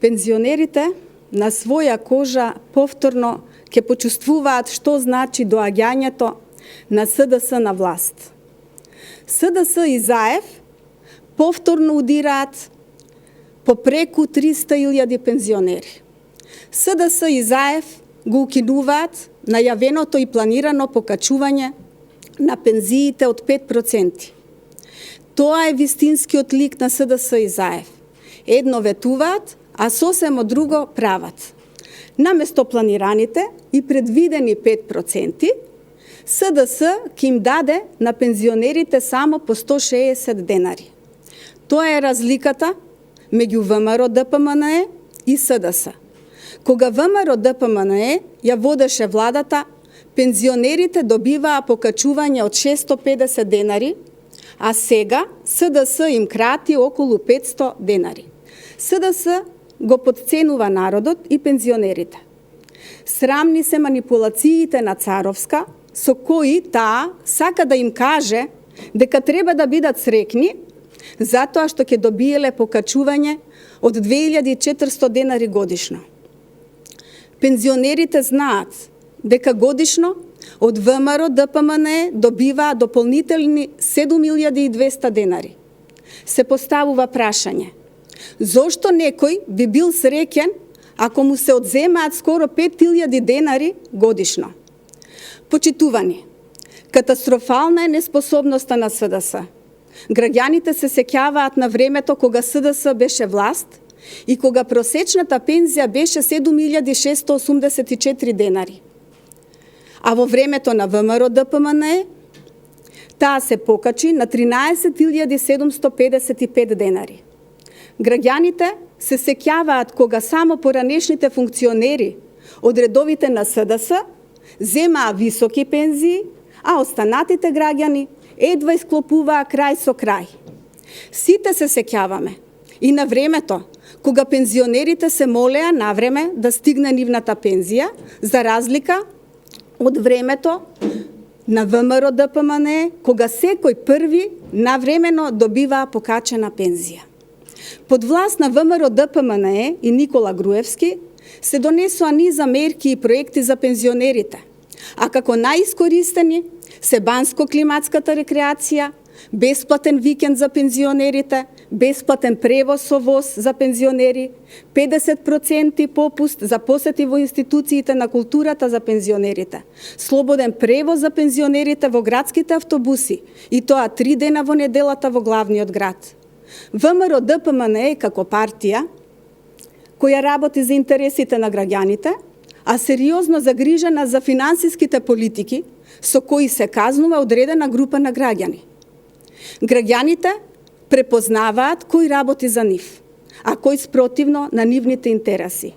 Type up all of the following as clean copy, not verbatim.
Пензионерите на своја кожа повторно ќе почувствуваат што значи доаѓањето на СДС на власт. СДС и ЗАЕВ повторно удираат по преку 300.000 пензионери. СДС и ЗАЕВ го укинуваат најавеното и планирано покачување на пензиите од 5%. Тоа е вистинскиот лик на СДС и ЗАЕВ. Едно ветуваат, а сосемо друго прават. Наместо планираните и предвидени 5%, СДС ќе им даде на пензионерите само по 160 денари. Тоа е разликата меѓу ВМРО ДПМНЕ и СДС. Кога ВМРО ДПМНЕ ја водеше владата, пензионерите добиваа покачување од 650 денари, а сега СДС им крати околу 500 денари. СДС го подценува народот и пензионерите. Срамни се манипулациите на Царовска, со кои таа сака да им каже дека треба да бидат срекни, затоа што ќе добиеле покачување од 2400 денари годишно. Пензионерите знаат дека годишно од ВМРО ДПМНЕ добиваа дополнителни 7200 денари. Се поставува прашање: зошто некој би бил среќен ако му се одземаат скоро 5000 денари годишно? Почитувани, катастрофална е неспособноста на СДС. Граѓаните се сеќаваат на времето кога СДС беше власт и кога просечната пензија беше 7684 денари. А во времето на ВМРО ДПМНЕ таа се покачи на 13755 денари. Граѓаните се сеќаваат кога само поранешните функционери од редовите на СДС земаа високи пензии, а останатите граѓани едва исклопуваа крај со крај. Сите се сеќаваме и на времето кога пензионерите се молеа навреме да стигне нивната пензија, за разлика од времето на ВМРО ДПМНЕ, кога секој први навремено добиваа покачена пензија. Под власт на ВМРО ДПМНЕ и Никола Груевски се донесоа низа мерки и проекти за пензионерите, а како најискористени се банско-климатската рекреација, бесплатен викенд за пензионерите, бесплатен превоз со воз за пензионери, 50% попуст за посети во институциите на културата за пензионерите, слободен превоз за пензионерите во градските автобуси, и тоа 3 дена во неделата во главниот град. ВМРО ДПМНЕ како партија која работи за интересите на граѓаните, а сериозно загрижена за финансиските политики со кои се казнува одредена група на граѓани. Граѓаните препознаваат кој работи за нив, а кој спротивно на нивните интереси.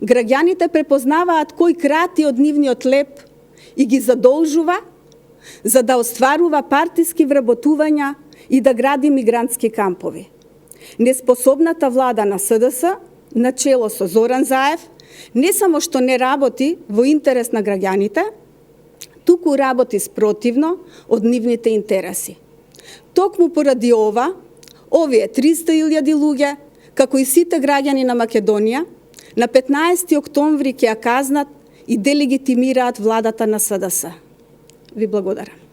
Граѓаните препознаваат кој крати од нивниот леп и ги задолжува за да остварува партиски вработувања и да гради мигрантски кампови. Неспособната влада на СДС, начело со Зоран Заев, не само што не работи во интерес на граѓаните, туку работи спротивно од нивните интереси. Токму поради ова, овие 300.000 луѓе, како и сите граѓани на Македонија, на 15 октомври ќе ја казнат и делегитимираат владата на СДС. Ви благодарам.